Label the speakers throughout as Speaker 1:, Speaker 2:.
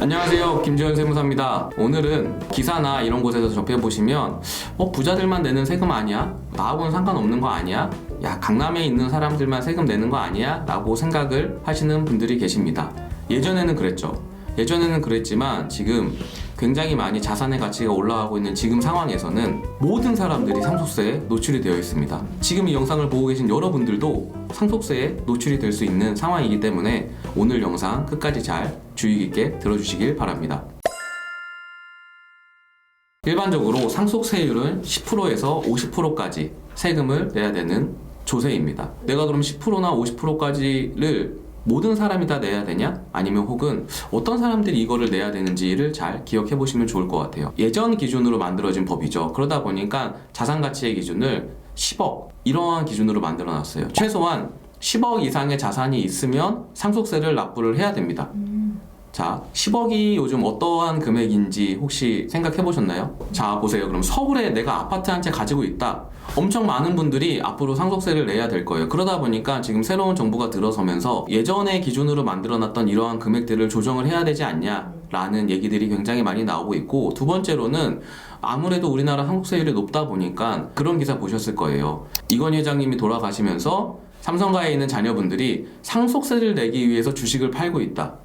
Speaker 1: 안녕하세요, 김지현 세무사입니다. 오늘은 기사나 이런 곳에서 접해보시면 부자들만 내는 세금 아니야? 나하고는 상관없는 거 아니야? 야, 강남에 있는 사람들만 세금 내는 거 아니야? 라고 생각을 하시는 분들이 계십니다. 예전에는 그랬죠. 예전에는 그랬지만 지금 굉장히 많이 자산의 가치가 올라가고 있는 지금 상황에서는 모든 사람들이 상속세에 노출이 되어 있습니다. 지금 이 영상을 보고 계신 여러분들도 상속세에 노출이 될 수 있는 상황이기 때문에 오늘 영상 끝까지 잘 주의 깊게 들어주시길 바랍니다. 일반적으로 상속세율은 10%에서 50%까지 세금을 내야 되는 조세입니다. 내가 그럼 10%나 50%까지를 모든 사람이 다 내야 되냐? 아니면 혹은 어떤 사람들이 이거를 내야 되는지를 잘 기억해 보시면 좋을 것 같아요. 예전 기준으로 만들어진 법이죠. 그러다 보니까 자산가치의 기준을 10억 이러한 기준으로 만들어 놨어요. 최소한 10억 이상의 자산이 있으면 상속세를 납부를 해야 됩니다. 자, 10억이 요즘 어떠한 금액인지 혹시 생각해 보셨나요? 자, 보세요. 그럼 서울에 내가 아파트 한 채 가지고 있다. 엄청 많은 분들이 앞으로 상속세를 내야 될 거예요. 그러다 보니까 지금 새로운 정부가 들어서면서 예전의 기준으로 만들어놨던 이러한 금액들을 조정을 해야 되지 않냐라는 얘기들이 굉장히 많이 나오고 있고, 두 번째로는 아무래도 우리나라 상속세율이 높다 보니까 그런 기사 보셨을 거예요. 이건희 회장님이 돌아가시면서 삼성가에 있는 자녀분들이 상속세를 내기 위해서 주식을 팔고 있다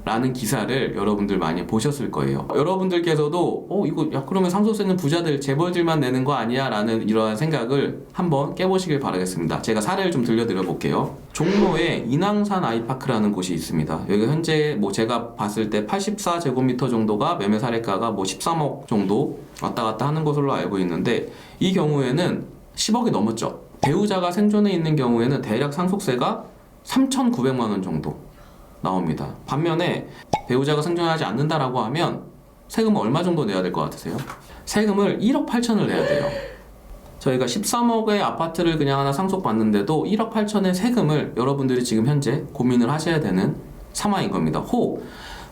Speaker 1: 라는 기사를 여러분들 많이 보셨을 거예요. 여러분들께서도 이거 그러면 상속세는 부자들 재벌들만 내는 거 아니야? 라는 이러한 생각을 한번 깨보시길 바라겠습니다. 제가 사례를 좀 들려드려 볼게요. 종로에 인왕산 아이파크라는 곳이 있습니다. 여기 현재 제가 봤을 때 84제곱미터 정도가 매매 사례가가 13억 정도 왔다 갔다 하는 것으로 알고 있는데, 이 경우에는 10억이 넘었죠. 배우자가 생존해 있는 경우에는 대략 상속세가 3,900만 원 정도 나옵니다. 반면에 배우자가 생존하지 않는다라고 하면 세금을 얼마 정도 내야 될 것 같으세요? 세금을 1억 8천을 내야 돼요. 저희가 13억의 아파트를 그냥 하나 상속받는데도 1억 8천의 세금을 여러분들이 지금 현재 고민을 하셔야 되는 상황인 겁니다. 혹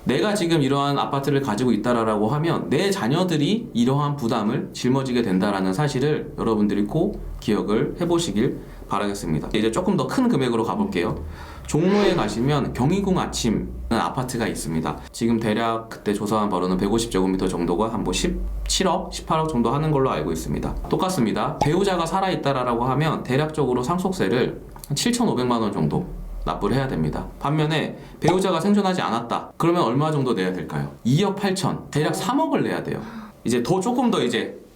Speaker 1: 내가 지금 이러한 아파트를 가지고 있다라고 하면 내 자녀들이 이러한 부담을 짊어지게 된다라는 사실을 여러분들이 꼭 기억을 해보시길 바라겠습니다. 이제 조금 더 큰 금액으로 가볼게요. 종로에 가시면 경희궁 아침이라는 아파트가 있습니다. 지금 대략 그때 조사한 바로는 150제곱미터 정도가 한 17억, 18억 정도 하는 걸로 알고 있습니다. 똑같습니다. 배우자가 살아있다라고 하면 대략적으로 상속세를 7,500만 원 정도 납부를 해야 됩니다. 반면에 배우자가 생존하지 않았다. 그러면 얼마 정도 내야 될까요? 2억 8천, 대략 3억을 내야 돼요. 이제 조금 더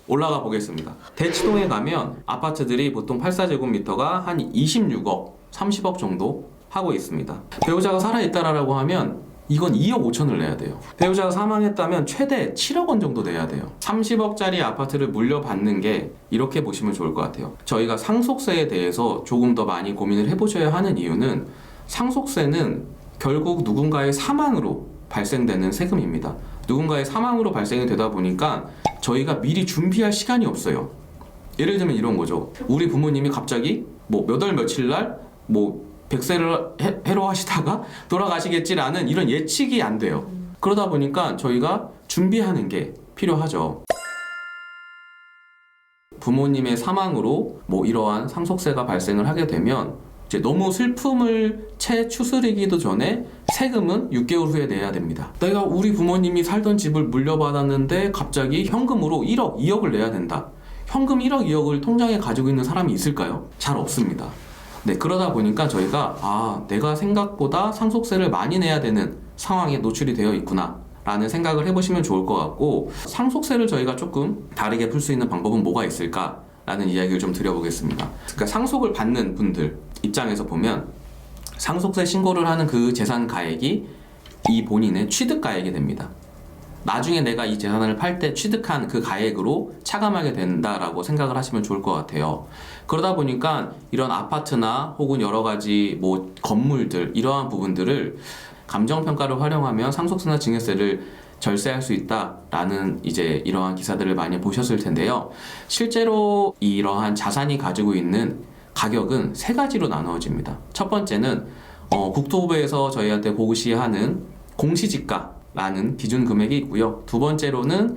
Speaker 1: 올라가 보겠습니다. 대치동에 가면 아파트들이 보통 84제곱미터가 한 26억, 30억 정도 하고 있습니다. 배우자가 살아있다라고 하면 이건 2억 5천을 내야 돼요. 배우자가 사망했다면 최대 7억 원 정도 내야 돼요. 30억짜리 아파트를 물려받는 게 이렇게 보시면 좋을 것 같아요. 저희가 상속세에 대해서 조금 더 많이 고민을 해보셔야 하는 이유는, 상속세는 결국 누군가의 사망으로 발생되는 세금입니다. 누군가의 사망으로 발생이 되다 보니까 저희가 미리 준비할 시간이 없어요. 예를 들면 이런 거죠. 우리 부모님이 갑자기 몇 월 며칠 날 100세를 해로 하시다가 돌아가시겠지라는 이런 예측이 안 돼요. 그러다 보니까 저희가 준비하는 게 필요하죠. 부모님의 사망으로 이러한 상속세가 발생을 하게 되면 이제 너무 슬픔을 채 추스리기도 전에 세금은 6개월 후에 내야 됩니다. 내가 우리 부모님이 살던 집을 물려받았는데 갑자기 현금으로 1억, 2억을 내야 된다. 현금 1억, 2억을 통장에 가지고 있는 사람이 있을까요? 잘 없습니다. 네, 그러다 보니까 저희가 내가 생각보다 상속세를 많이 내야 되는 상황에 노출이 되어 있구나 라는 생각을 해보시면 좋을 것 같고, 상속세를 저희가 조금 다르게 풀 수 있는 방법은 뭐가 있을까 라는 이야기를 좀 드려보겠습니다. 그러니까 상속을 받는 분들 입장에서 보면 상속세 신고를 하는 그 재산 가액이 이 본인의 취득 가액이 됩니다. 나중에 내가 이 재산을 팔 때 취득한 그 가액으로 차감하게 된다라고 생각을 하시면 좋을 것 같아요. 그러다 보니까 이런 아파트나 혹은 여러 가지 건물들, 이러한 부분들을 감정평가를 활용하면 상속세나 증여세를 절세할 수 있다라는 이러한 기사들을 많이 보셨을 텐데요. 실제로 이러한 자산이 가지고 있는 가격은 세 가지로 나누어집니다. 첫 번째는 국토부에서 저희한테 고시하는 공시지가 라는 기준 금액이 있고요. 두 번째로는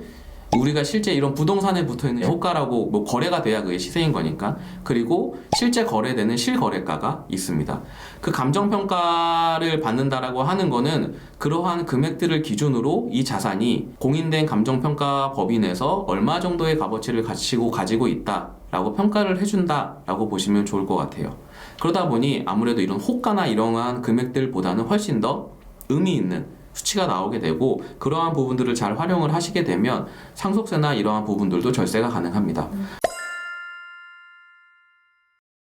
Speaker 1: 우리가 실제 이런 부동산에 붙어있는 호가라고 뭐 거래가 돼야 그게 시세인 거니까. 그리고 실제 거래되는 실거래가가 있습니다. 그 감정평가를 받는다라고 하는 거는 그러한 금액들을 기준으로 이 자산이 공인된 감정평가 법인에서 얼마 정도의 값어치를 가지고 있다라고 평가를 해준다라고 보시면 좋을 것 같아요. 그러다 보니 아무래도 이런 호가나 이러한 금액들보다는 훨씬 더 의미 있는 수치가 나오게 되고, 그러한 부분들을 잘 활용을 하시게 되면 상속세나 이러한 부분들도 절세가 가능합니다.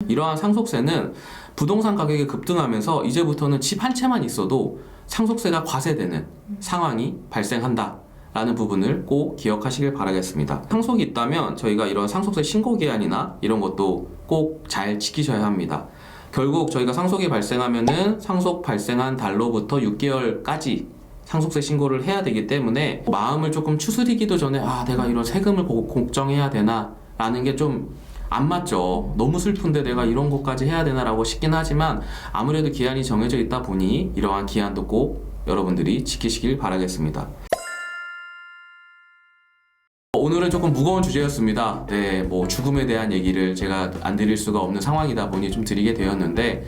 Speaker 1: 이러한 상속세는 부동산 가격이 급등하면서 이제부터는 집 한 채만 있어도 상속세가 과세되는 상황이 발생한다 라는 부분을 꼭 기억하시길 바라겠습니다. 상속이 있다면 저희가 이런 상속세 신고기한이나 이런 것도 꼭 잘 지키셔야 합니다. 결국 저희가 상속이 발생하면은 상속 발생한 달로부터 6개월까지 상속세 신고를 해야 되기 때문에 마음을 조금 추스리기도 전에 내가 이런 세금을 걱정해야 되나 라는 게 좀 안 맞죠. 너무 슬픈데 내가 이런 것까지 해야 되나 라고 싶긴 하지만 아무래도 기한이 정해져 있다 보니 이러한 기한도 꼭 여러분들이 지키시길 바라겠습니다. 오늘은 조금 무거운 주제였습니다. 네, 뭐 죽음에 대한 얘기를 제가 안 드릴 수가 없는 상황이다 보니 좀 드리게 되었는데,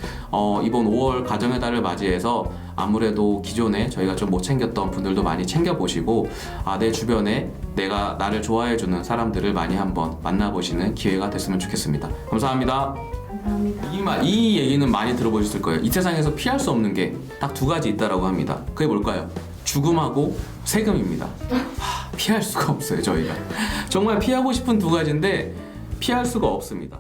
Speaker 1: 이번 5월 가정의 달을 맞이해서 아무래도 기존에 저희가 좀 못 챙겼던 분들도 많이 챙겨보시고, 내 주변에 나를 좋아해주는 사람들을 많이 한번 만나보시는 기회가 됐으면 좋겠습니다. 감사합니다.
Speaker 2: 감사합니다.
Speaker 1: 이 얘기는 많이 들어보셨을 거예요. 이 세상에서 피할 수 없는 게 딱 두 가지 있다라고 합니다. 그게 뭘까요? 죽음하고 세금입니다. 피할 수가 없어요, 저희가. 정말 피하고 싶은 두 가지인데 피할 수가 없습니다.